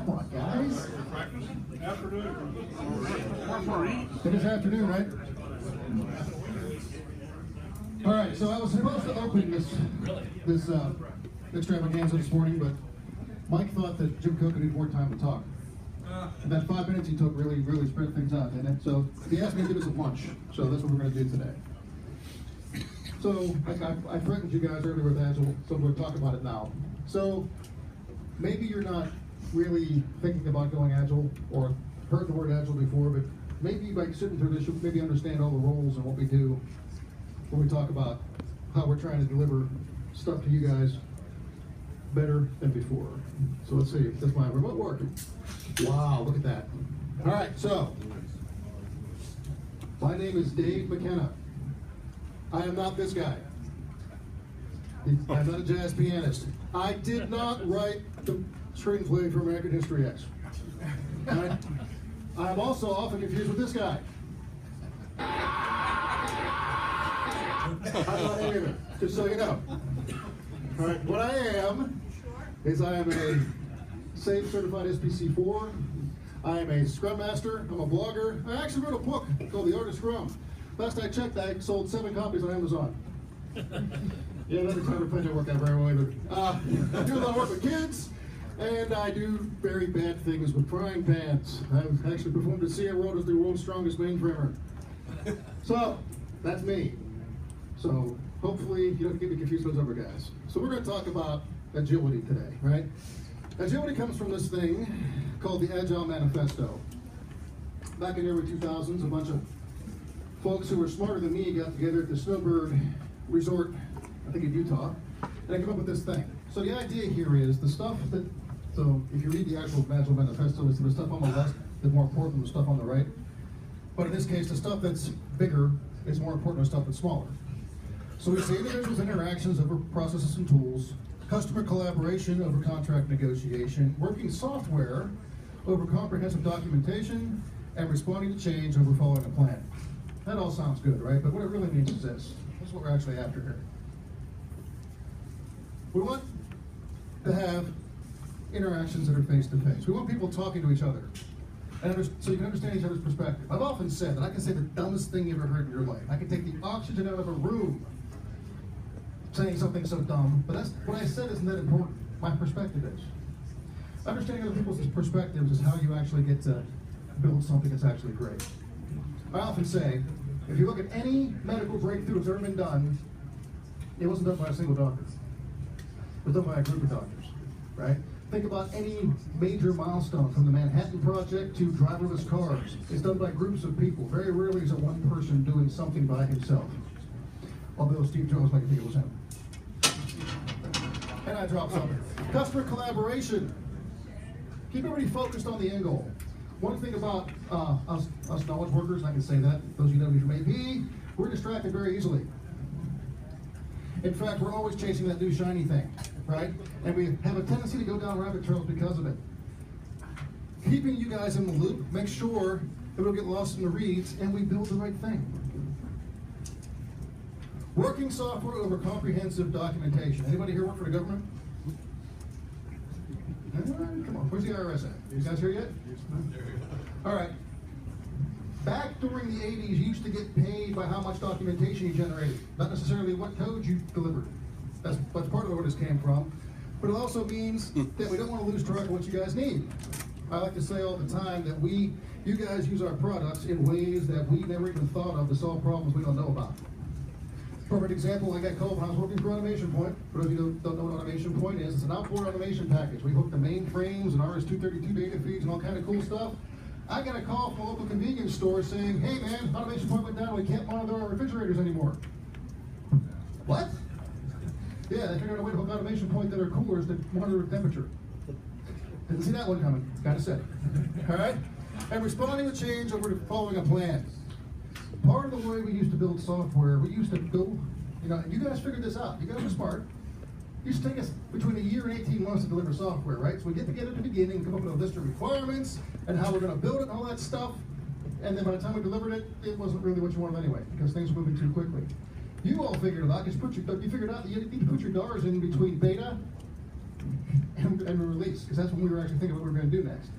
Come on, guys. Afternoon. It is afternoon, right? All right, so I was supposed to open this extravaganza this morning, but Mike thought that Jim Cook needed more time to talk. And that 5 minutes he took really spread things out, didn't it? So he asked me to give us a lunch, so that's what we're going to do today. So I threatened you guys earlier with Agile, so we're going to talk about it now. So maybe you're not really thinking about going Agile or heard the word Agile before, but maybe by sitting through this, you'll maybe understand all the roles and what we do when we talk about how we're trying to deliver stuff to you guys better than before. So let's see, that's my remote working. Wow, look at that. All right, so my name is Dave McKenna. I am not this guy. I'm not a jazz pianist. I did not write the screenplay for American History X. Right? I am also often confused with this guy. I'm not any of it, just so you know. All right, what I am is I am a SAFe certified SPC4. I am a Scrum Master. I'm a blogger. I actually wrote a book called The Art of Scrum. Last I checked, I sold 7 copies on Amazon. Yeah, that retirement plan didn't work out very well either. I do a lot of work with kids, and I do very bad things with frying pans. I've actually performed at Sierra Road as the world's strongest mainframer. So, that's me. So, hopefully, you don't get me confused with those other guys. So, we're going to talk about agility today, right? Agility comes from this thing called the Agile Manifesto. Back in the early 2000s, a bunch of folks who were smarter than me got together at the Snowbird Resort, I think in Utah, and I came up with this thing. So the idea here is the stuff that, so if you read the actual Agile Manifesto, it's the stuff on the left that's more important than the stuff on the right. But in this case, the stuff that's bigger is more important than the stuff that's smaller. So we see individuals' interactions over processes and tools, customer collaboration over contract negotiation, working software over comprehensive documentation, and responding to change over following a plan. That all sounds good, right? But what it really means is this. This is what we're actually after here. We want to have interactions that are face-to-face. We want people talking to each other, and so you can understand each other's perspective. I've often said that I can say the dumbest thing you ever heard in your life. I can take the oxygen out of a room saying something so dumb, but that's what I said isn't that important. My perspective is. Understanding other people's perspectives is how you actually get to build something that's actually great. I often say, if you look at any medical breakthrough that's ever been done, it wasn't done by a single doctor. It was done by a group of doctors, right? Think about any major milestone, from the Manhattan Project to driverless cars. It's done by groups of people. Very rarely is it one person doing something by himself. Although Steve Jobs might think it was him. And I dropped something. Customer collaboration. Keep everybody focused on the end goal. One thing about us knowledge workers, and I can say that, those of you know who may be, we're distracted very easily. In fact, we're always chasing that new shiny thing, right? And we have a tendency to go down rabbit trails because of it. Keeping you guys in the loop, make sure that we don't get lost in the reeds and we build the right thing. Working software over comprehensive documentation. Anybody here work for the government? Come on, where's the IRS at? You guys here yet? All right. Back during the 80s, you used to get paid by how much documentation you generated, not necessarily what code you delivered. That's part of where this came from. But it also means that we don't want to lose track of what you guys need. I like to say all the time that you guys use our products in ways that we never even thought of to solve problems we don't know about. Perfect example, I got called when I was working for Automation Point. For those of you who don't know what Automation Point is, it's an outboard automation package. We hook the mainframes and RS-232 data feeds and all kind of cool stuff. I got a call from a local convenience store saying, hey man, Automation Point went down, we can't monitor our refrigerators anymore. What? Yeah, they figured out a way to hook Automation Point to their coolers to monitor the temperature. Didn't see that one coming, gotta say. All right? And responding to change over to following a plan. Part of the way we used to build software, we used to go, you guys figured this out. You guys are smart. It used to take us between a year and 18 months to deliver software, right? So we get together at the beginning, come up with a list of requirements and how we're going to build it and all that stuff. And then by the time we delivered it, it wasn't really what you wanted anyway, because things were moving too quickly. You all figured it out, because you figured out that you need to put your dollars in between beta and we release, because that's when we were actually thinking what we were going to do next.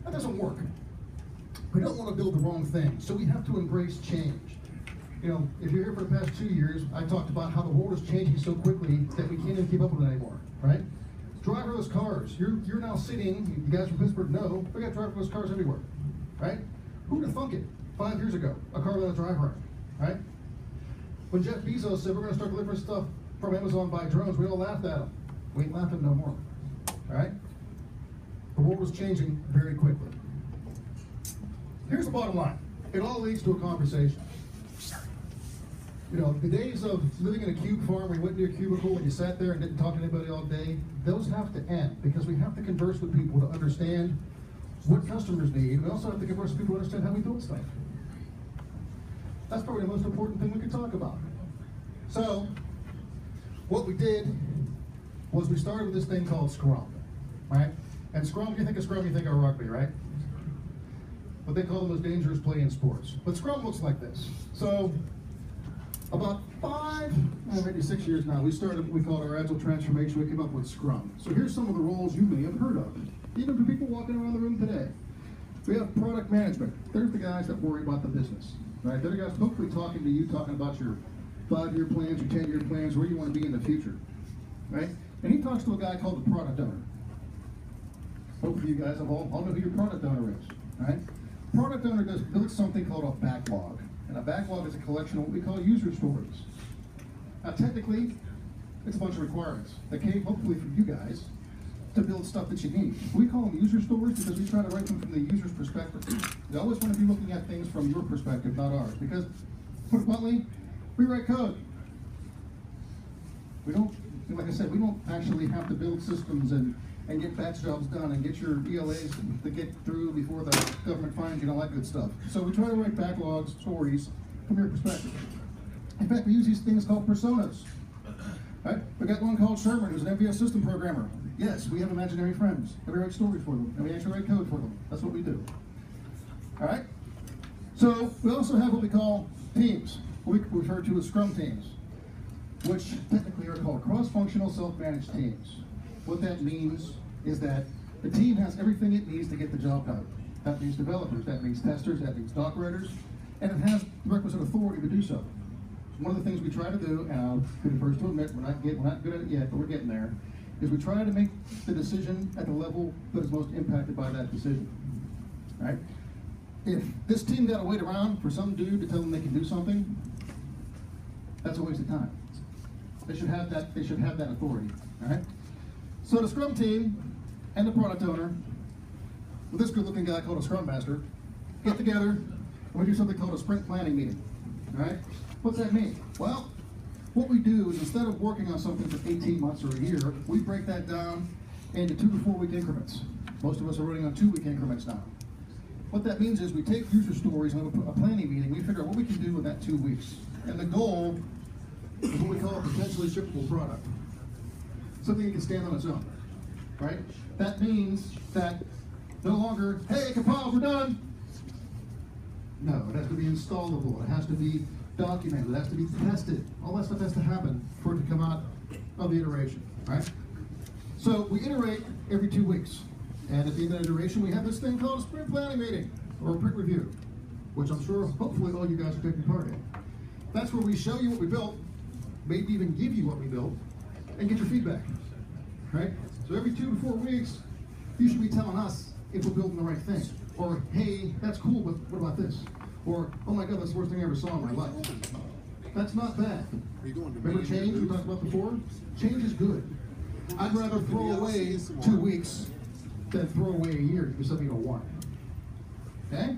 That doesn't work. We don't want to build the wrong thing, so we have to embrace change. You know, if you're here for the past 2 years, I talked about how the world is changing so quickly that we can't even keep up with it anymore, right? Driverless cars. You're now sitting, you guys from Pittsburgh know, we got driverless cars everywhere, right? Who would have thunk it 5 years ago, a car without a driver, right? When Jeff Bezos said we're going to start delivering stuff from Amazon by drones, we all laughed at him. We ain't laughing no more, all right? The world was changing very quickly. Here's the bottom line. It all leads to a conversation. You know, the days of living in a cube farm where you went into your cubicle and you sat there and didn't talk to anybody all day, those have to end, because we have to converse with people to understand what customers need. We also have to converse with people to understand how we build stuff. That's probably the most important thing we could talk about. So, what we did was we started with this thing called Scrum, right? And Scrum, you think of Scrum, you think of rugby, right? What they call the most dangerous play in sports. But Scrum looks like this. So, about 5, maybe 6 years now, we started what we call our Agile transformation. We came up with Scrum. So here's some of the roles you may have heard of, even for people walking around the room today. We have product management. There's the guys that worry about the business, right? They're the guys hopefully talking to you, talking about your 5-year plans, your 10-year plans, where you want to be in the future, right? And he talks to a guy called the product owner. Hopefully you guys all know who your product owner is, right? Product owner builds something called a backlog. And a backlog is a collection of what we call user stories. Now, technically, it's a bunch of requirements that came, hopefully, from you guys to build stuff that you need. We call them user stories because we try to write them from the user's perspective. We always want to be looking at things from your perspective, not ours. Because, put it bluntly, we write code. We don't, like I said, we don't actually have to build systems and get batch jobs done and get your ELAs to get through before the government finds you and all that good stuff. So we try to write backlogs, stories, from your perspective. In fact, we use these things called personas. Right? We got one called Sherman, who's an MVS system programmer. Yes, we have imaginary friends, and we write stories for them, and we actually write code for them. That's what we do. All right? So we also have what we call teams, what we refer to as Scrum teams, which technically are called cross-functional self-managed teams. What that means is that the team has everything it needs to get the job done. That means developers, that means testers, that means doc writers, and it has the requisite authority to do so. One of the things we try to do, and I'll be the first to admit we're not good at it yet, but we're getting there, is we try to make the decision at the level that is most impacted by that decision. Right? If this team got to wait around for some dude to tell them they can do something, that's a waste of time. They should have that. They should have that authority. All right. So the Scrum team and the product owner, with this good-looking guy called a Scrum Master, get together and we do something called a sprint planning meeting. All right? What's that mean? Well, what we do is instead of working on something for 18 months or a year, we break that down into 2 to 4 week increments. Most of us are running on 2 week increments now. What that means is we take user stories and we put a planning meeting. We figure out what we can do in that 2 weeks. And the goal is what we call a potentially shippable product. Something that can stand on its own, right? That means that no longer, hey, compiled, we're done. No, it has to be installable. It has to be documented. It has to be tested. All that stuff has to happen for it to come out of the iteration, right? So we iterate every 2 weeks. And at the end of the iteration, we have this thing called a sprint planning meeting or a print review, which I'm sure hopefully all you guys are taking part in. That's where we show you what we built, maybe even give you what we built, and get your feedback, right? So every 2 to 4 weeks, you should be telling us if we're building the right thing. Or, hey, that's cool, but what about this? Or, oh my God, that's the worst thing I ever saw in my life. That's not bad. Remember change we talked about before? Change is good. I'd rather throw away 2 weeks than throw away a year to do something you don't want. Okay?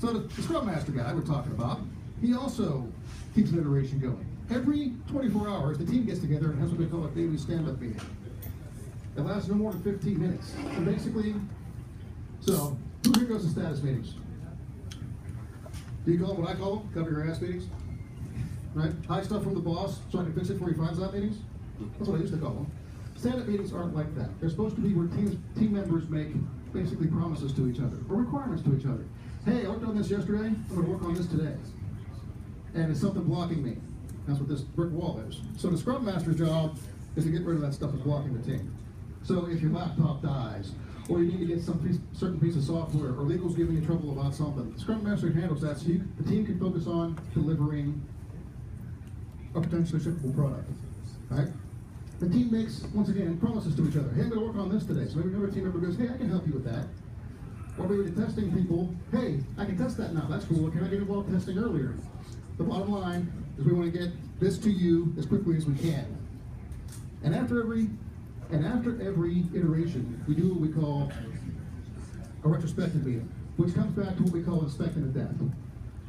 So the Scrum Master guy we're talking about, he also keeps an iteration going. Every 24 hours, the team gets together and has what they call a daily stand-up meeting. It lasts no more than 15 minutes. And basically, so who here goes to status meetings? Do you call them what I call them? Cover your ass meetings? Right? Hide stuff from the boss so I can fix it before he finds out meetings? That's what I used to call them. Stand-up meetings aren't like that. They're supposed to be where team members make basically promises to each other or requirements to each other. Hey, I worked on this yesterday. I'm going to work on this today. And it's something blocking me. That's what this brick wall is. So the Scrum Master's job is to get rid of that stuff that's blocking the team. So if your laptop dies, or you need to get some certain piece of software, or legal's giving you trouble about something, the Scrum Master handles that so the team can focus on delivering a potentially shippable product, right? The team makes, once again, promises to each other. Hey, I'm going to work on this today. So maybe another team member goes, hey, I can help you with that. Or we were testing people, hey, I can test that now. That's cool. Can I get involved testing earlier? The bottom line is we want to get this to you as quickly as we can. And after every iteration, we do what we call a retrospective meeting, which comes back to what we call inspecting the depth.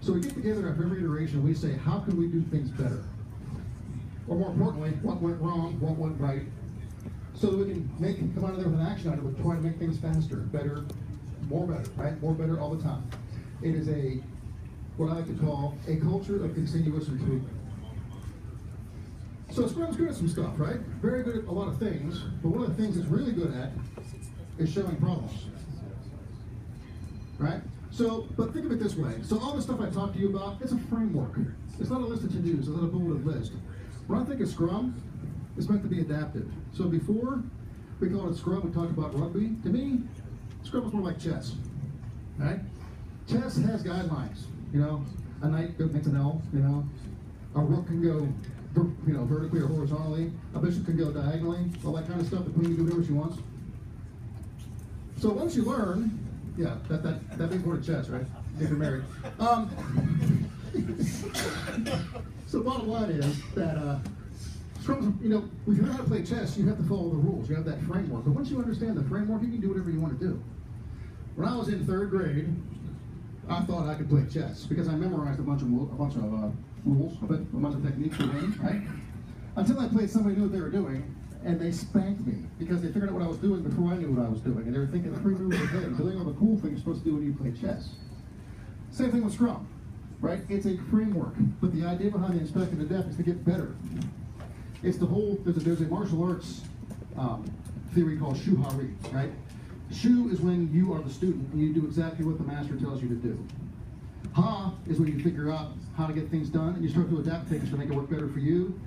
So we get together after every iteration, we say, how can we do things better? Or more importantly, what went wrong, what went right, so that we can come out of there with an action item, but try to make things faster, better, right? More better all the time. It is what I like to call a culture of continuous improvement. So Scrum's good at some stuff, right? Very good at a lot of things, but one of the things it's really good at is showing problems, right? So, but think of it this way. So all the stuff I talked to you about, it's a framework. It's not a list of to-dos, it's not a bulleted list. When I think of Scrum, it's meant to be adaptive. So before we called it Scrum, we talked about rugby. To me, Scrum is more like chess, right? Chess has guidelines, you know. A knight makes an L, you know. A rook can go, you know, vertically or horizontally. A bishop can go diagonally. All that kind of stuff. The queen can do whatever she wants. So once you learn, yeah, that means more to chess, right? If you're married. So bottom line is that Scrum, you know, if you know how to play chess, you have to follow the rules. You have that framework. But once you understand the framework, you can do whatever you want to do. When I was in 3rd grade, I thought I could play chess because I memorized a bunch of rules, a bunch of techniques for the game, right? Until I played somebody knew what they were doing, and they spanked me because they figured out what I was doing before I knew what I was doing, and they were thinking 3 moves ahead, doing all the cool things you're supposed to do when you play chess. Same thing with Scrum, right? It's a framework, but the idea behind the inspecting the depth is to get better. It's the whole. There's a martial arts theory called shu-ha-ri, right? Shu is when you are the student and you do exactly what the master tells you to do. Ha is when you figure out how to get things done and you start to adapt things to make it work better for you.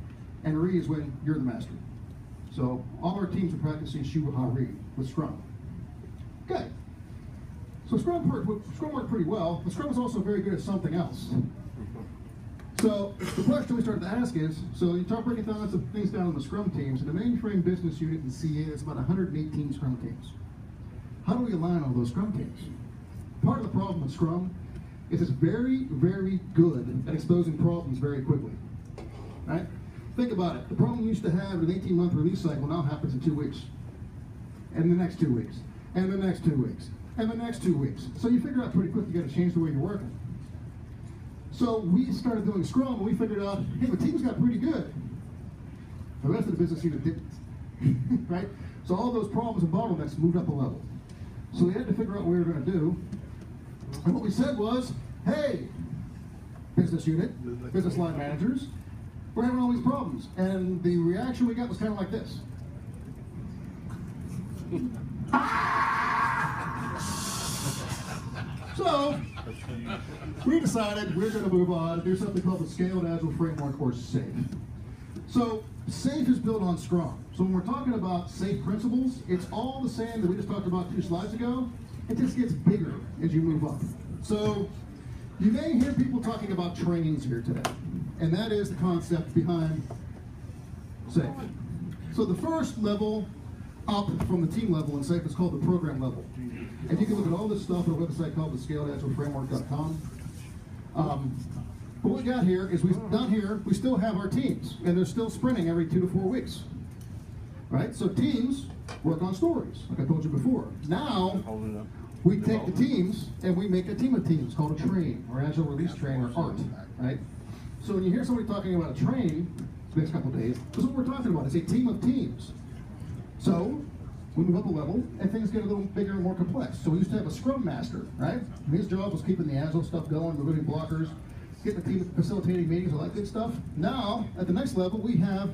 And Ri is when you're the master. So all our teams are practicing shu-ha-ri with Scrum. Okay. So Scrum worked pretty well, but Scrum is also very good at something else. So the question we started to ask is, so you start breaking down some things down on the Scrum teams. In the mainframe business unit in CA, there's about 118 Scrum teams. How do we align all those Scrum teams? Part of the problem with Scrum is it's very, very good at exposing problems very quickly, right? Think about it. The problem you used to have an 18-month release cycle now happens in 2 weeks, and the next 2 weeks, and the next 2 weeks, and the next 2 weeks. So you figure out pretty quick you got to change the way you're working. So we started doing Scrum, and we figured out, hey, the teams got pretty good. The rest of the business unit didn't, right? So all those problems and bottlenecks moved up a level. So we had to figure out what we were going to do. And what we said was, hey, business unit, business line managers, we're having all these problems. And the reaction we got was kind of like this. So we decided we're going to move on and do something called the Scaled Agile Framework, or SAFE. So SAFE is built on Scrum. So when we're talking about SAFE principles, it's all the same that we just talked about 2 slides ago. It just gets bigger as you move up. So you may hear people talking about trainings here today, and that is the concept behind SAFE. So the first level up from the team level in SAFE is called the program level. And you can look at all this stuff on a website called thescaledagileFramework.com. But what we got here is down here, we still have our teams, and they're still sprinting every 2 to 4 weeks. Right? So teams work on stories, like I told you before. Now, we take the teams and we make a team of teams called a train, or Agile Release Train, or ART. Right? So when you hear somebody talking about a train the next couple of days, this is what we're talking about. It's a team of teams. So we move up a level, and things get a little bigger and more complex. So we used to have a Scrum Master, right? And his job was keeping the Agile stuff going, removing blockers, getting the team facilitating meetings, all that good stuff. Now, at the next level, we have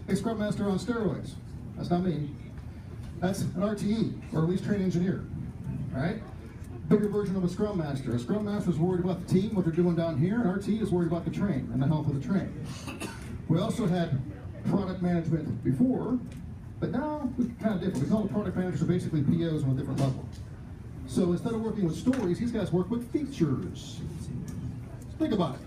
a Scrum Master on steroids. That's not me. That's an RTE, or Release Train Engineer, right? Bigger version of a Scrum Master. A Scrum Master is worried about the team, what they're doing down here, and RTE is worried about the train and the health of the train. We also had product management before. But now, we're kind of different. We call the product managers are basically POs on a different level. So instead of working with stories, these guys work with features. Think about it.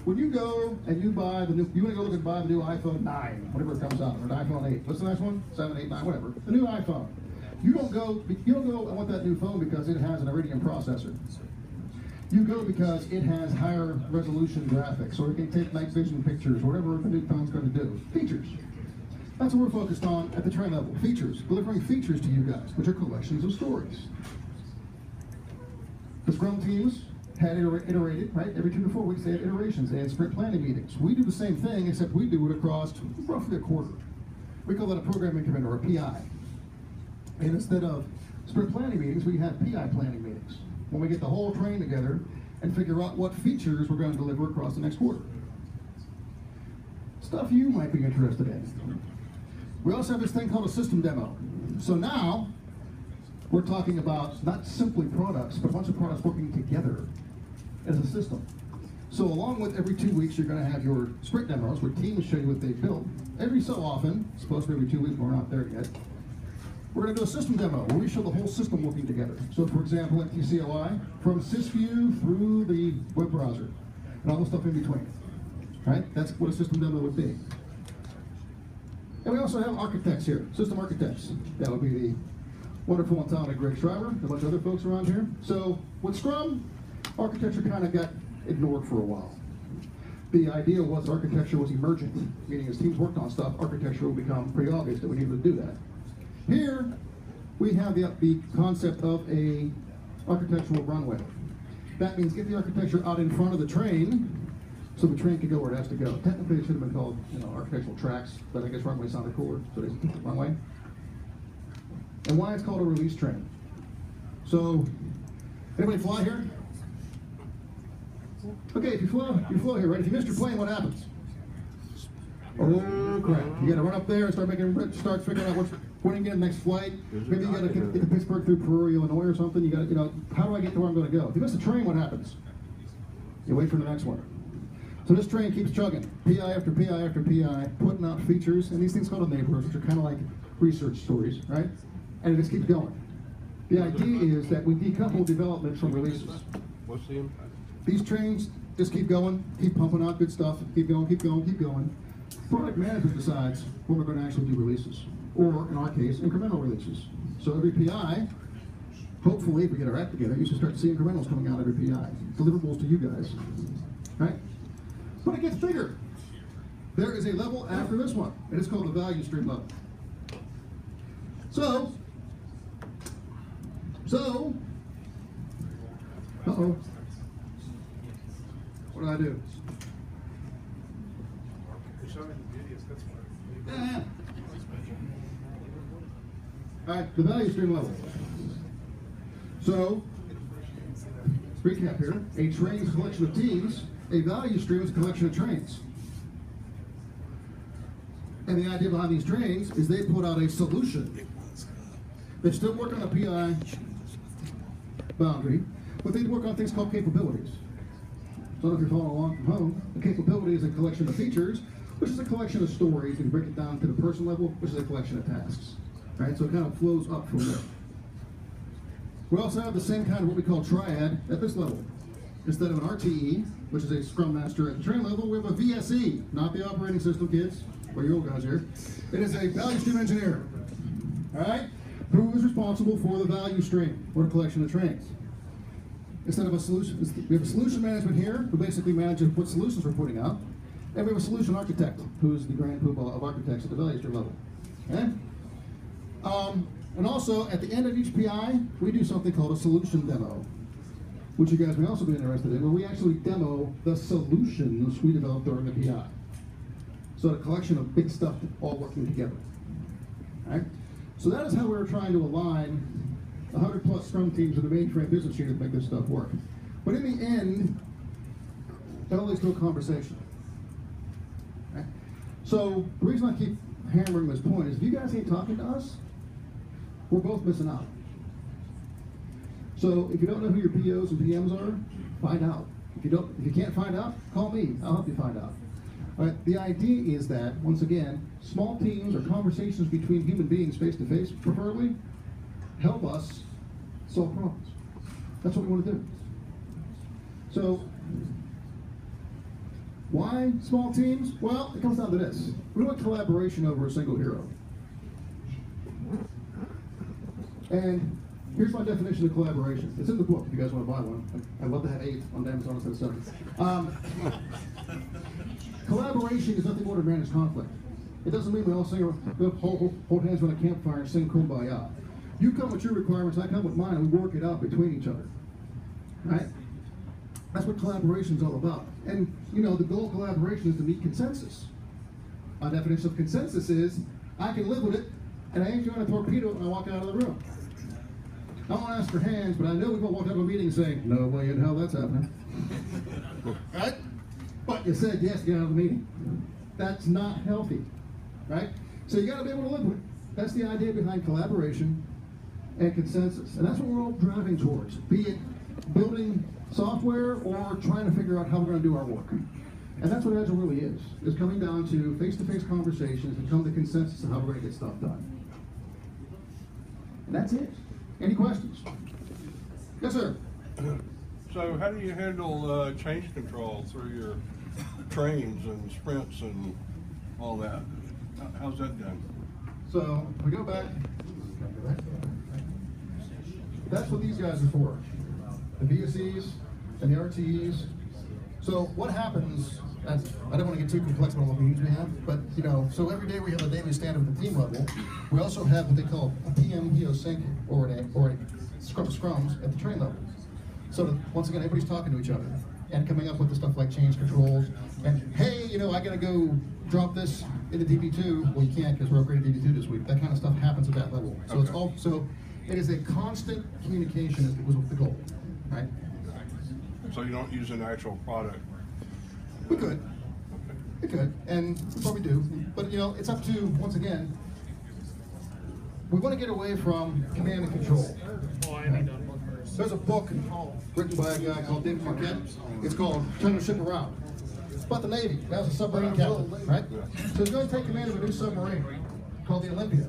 When you go and you buy the new, you want to go look and buy the new iPhone 9, whatever it comes out, or an iPhone 8. What's the next one? 7, 8, 9, whatever. The new iPhone. You don't go, I want that new phone because it has an Iridium processor. You go because it has higher resolution graphics, or it can take night vision pictures, whatever the new phone's going to do. Features. That's what we're focused on at the train level. Features. Delivering features to you guys, which are collections of stories. The Scrum teams had iterated, right? Every 2 to 4 weeks they had iterations. They had sprint planning meetings. We do the same thing, except we do it across roughly a quarter. We call that a program increment, or a PI. And instead of sprint planning meetings, we have PI planning meetings, when we get the whole train together and figure out what features we're going to deliver across the next quarter. Stuff you might be interested in. We also have this thing called a system demo. So now, we're talking about not simply products, but a bunch of products working together as a system. So along with every 2 weeks, you're going to have your sprint demos where teams show you what they've built. Every so often, it's supposed to be every 2 weeks, but we're not there yet. We're going to do a system demo where we show the whole system working together. So for example, in TCOI, from SysView through the web browser, and all the stuff in between. Right? That's what a system demo would be. And we also have architects here, system architects. That would be the wonderful and talented Greg Schreiber, a bunch of other folks around here. So with Scrum, architecture kind of got ignored for a while. The idea was architecture was emergent, meaning as teams worked on stuff, architecture would become pretty obvious that we needed to do that. Here, we have the concept of a architectural runway. That means get the architecture out in front of the train, so the train can go where it has to go. Technically, it should have been called, architectural tracks, but I guess runway sounded cooler, so they runway. And why it's called a release train. So, anybody fly here? Okay, if you flow here, right? If you missed your plane, what happens? Oh crap! You got to run up there and start figuring out when you get the next flight. Maybe you got to get to Pittsburgh through Peoria, Illinois, or something. You got to, how do I get to where I'm going to go? If you miss the train, what happens? You wait for the next one. So this train keeps chugging, PI after PI after PI, putting out features, and these things called enablers, which are kind of like research stories, right? And it just keeps going. The idea is that we decouple development from releases. What's the impact? These trains just keep going, keep pumping out good stuff, keep going, keep going, keep going. Product management decides when we're going to actually do releases, or in our case, incremental releases. So every PI, hopefully, if we get our act together, you should start to see incrementals coming out every PI, deliverables to you guys, right? But it gets bigger. There is a level after this one, and it's called the value stream level. So, uh-oh. What did I do? Yeah. All right, the value stream level. So, recap here. A train is a collection of teams. A value stream is a collection of trains. And the idea behind these trains is they put out a solution. They still work on a PI boundary, but they work on things called capabilities. So if you're following along from home, a capability is a collection of features, which is a collection of stories. You can break it down to the person level, which is a collection of tasks. Right? So it kind of flows up from there. We also have the same kind of what we call triad at this level. Instead of an RTE, which is a Scrum Master at the train level, we have a VSE, not the operating system kids, or you old guys here. It is a value stream engineer, all right? Who is responsible for the value stream, or a collection of trains. Instead of a solution, we have a solution management here, who basically manages what solutions we're putting out, and we have a solution architect, who is the grand poobah of architects at the value stream level, okay? And also, at the end of each PI, we do something called a solution demo, which you guys may also be interested in, where we actually demo the solutions we developed during the PI. So a collection of big stuff all working together. All right? So that is how we're trying to align 100+ Scrum teams in the mainframe business unit to make this stuff work. But in the end, that all leads to a conversation. Okay? So the reason I keep hammering this point is if you guys ain't talking to us, we're both missing out. So if you don't know who your POs and PMs are, find out. If you can't find out, call me. I'll help you find out. Right? The idea is that, once again, small teams or conversations between human beings face-to-face, preferably, help us solve problems. That's what we want to do. So, why small teams? Well, it comes down to this. We want collaboration over a single hero. And here's my definition of collaboration. It's in the book if you guys want to buy one. I'd love to have 8 on Amazon instead of 7. Collaboration is nothing more than manage conflict. It doesn't mean we all sing, hold hands around a campfire and sing Kumbaya. You come with your requirements, I come with mine, and we work it out between each other. Right? That's what collaboration is all about. And, you know, the goal of collaboration is to meet consensus. My definition of consensus is, I can live with it, and I ain't doing a torpedo when I walk out of the room. I won't ask for hands, but I know we won't walk out of a meeting saying, no way in hell that's happening. Right? But you said yes, get out of the meeting. That's not healthy. Right? So you got to be able to live with it. That's the idea behind collaboration and consensus. And that's what we're all driving towards, be it building software or trying to figure out how we're going to do our work. And that's what Agile really is coming down to face-to-face conversations and come to consensus of how we're going to get stuff done. And that's it. Any questions? Yes, sir. So how do you handle change control through your trains and sprints and all that? How's that done? So we go back. That's what these guys are for. The VSEs and the RTEs. So what happens, I don't want to get too complex about what meetings we have, but you know, so every day we have a daily stand-up at the team level. We also have what they call a PM PO sync or a scrums at the train level. So that, once again, everybody's talking to each other and coming up with the stuff like change controls. And hey, you know, I gotta go drop this into DB2. Well, you can't because we're upgrading DB2 this week. That kind of stuff happens at that level. So it's all, so it is a constant communication was the goal, right? So you don't use an actual product? We could. We could, and we probably do. But you know, it's up to, once again, we want to get away from command and control. There's a book written by a guy called David Marquette. It's called Turn the Ship Around. It's about the Navy. That was a submarine captain, right? So he's going to take command of a new submarine called the Olympia.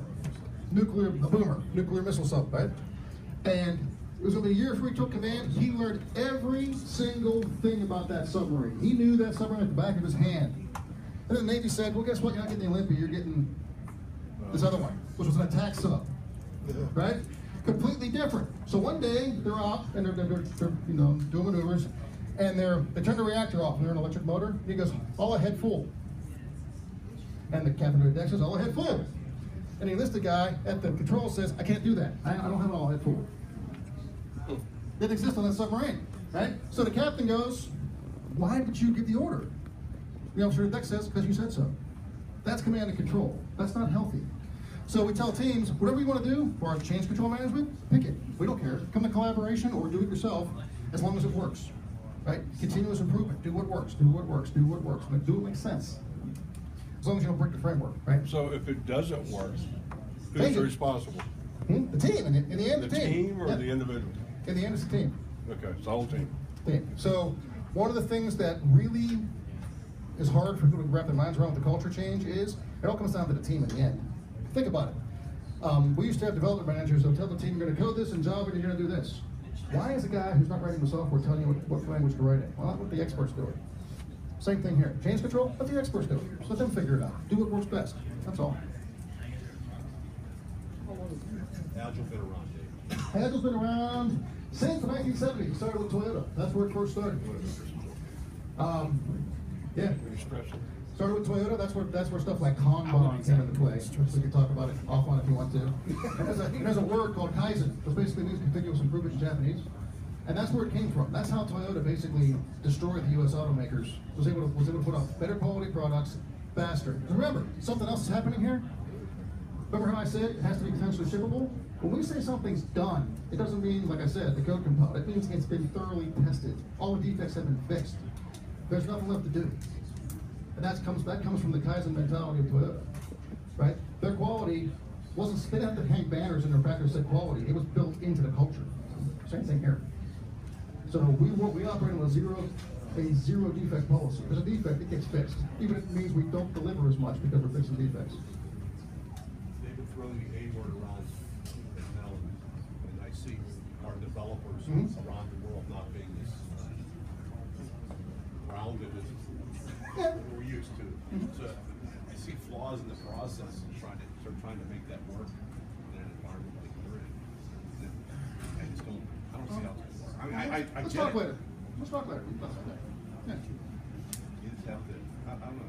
A boomer, nuclear missile sub, right? And it was going to be a year before he took command. He learned every single thing about that submarine. He knew that submarine at the back of his hand. And then the Navy said, well, guess what? You're not getting the Olympia, you're getting this other one, which was an attack sub, right? Completely different. So one day they're out and they're you know, doing maneuvers, and they turn the reactor off and they're an electric motor. And he goes, all ahead full. And the captain of the deck says, all ahead full. And the enlisted guy at the control says, I can't do that. I don't have it all ahead full. Didn't exist on that submarine, right? So the captain goes, why did you give the order? The officer of the deck says, because you said so. That's command and control. That's not healthy. So we tell teams, whatever you want to do for our change control management, pick it. We don't care. Come to collaboration or do it yourself, as long as it works, right? Continuous improvement. Do what works, do what works, do what works. Do what makes sense. As long as you don't break the framework, right? So if it doesn't work, who's responsible? The team. In the end, the team. Or the individual? In the end, it's the team. Okay, it's the whole team. So one of the things that really is hard for people to wrap their minds around with the culture change is, it all comes down to the team in the end. Think about it. We used to have development managers that would tell the team, you're going to code this in Java and you're going to do this. Why is a guy who's not writing the software telling you what language to write it? Well, that's what the experts do it. Same thing here. Change control, let the experts do it. Just let them figure it out. Do what works best. That's all. Agile's been around, Dave. Agile's been around since the 1970s. It started with Toyota. That's where it first started. Yeah. Started with Toyota. That's where stuff like Kanban came into play. We can talk about it offline if you want to. And there's a word called Kaizen, which basically means continuous improvement in Japanese. And that's where it came from. That's how Toyota basically destroyed the U.S. automakers. Was able to put out better quality products faster. And remember, something else is happening here. Remember how I said it has to be potentially shippable? When we say something's done, it doesn't mean, like I said, the code compiled. It means it's been thoroughly tested. All the defects have been fixed. There's nothing left to do. And that comes from the Kaizen mentality of Toyota, right? Their quality wasn't, they didn't have to hang banners in their factory that said quality. It was built into the culture. Same thing here. So we operate on a zero a zero defect policy. If there's a defect, it gets fixed. Even if it means we don't deliver as much because we're fixing defects. They've been throwing the A word around now, and I see our developers around the world not being as grounded as we're used to. So I see flaws in the process and they're trying to make that work in an environment like we're in. I just don't see how it's going to work. I mean, I Let's get talk it. later. Let's talk later. We'll talk about that. Yeah. You just have to, I don't know.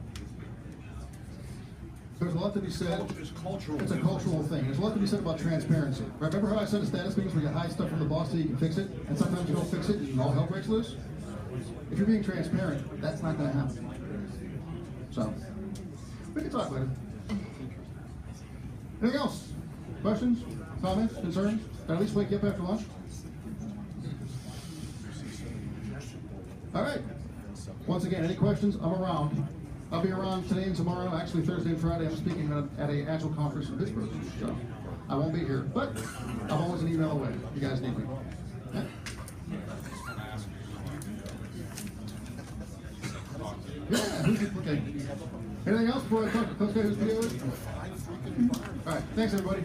There's a lot to be said. It's cultural. It's a cultural thing. There's a lot to be said about transparency. Right? Remember how I said at status meetings where you hide stuff from the boss so you can fix it, and sometimes you don't fix it and all hell breaks loose? If you're being transparent, that's not going to happen. So, we can talk later. Anything else? Questions? Comments? Concerns? Did I at least wake you up after lunch? All right. Once again, any questions? I'm around. I'll be around today and tomorrow. Actually, Thursday and Friday, I'm speaking at a Agile conference in Pittsburgh. So I won't be here, but I'm always an email away. You guys need me. Yeah. Yeah. Okay. Anything else before I talk to Coach Guy who's PO? All right. Thanks, everybody.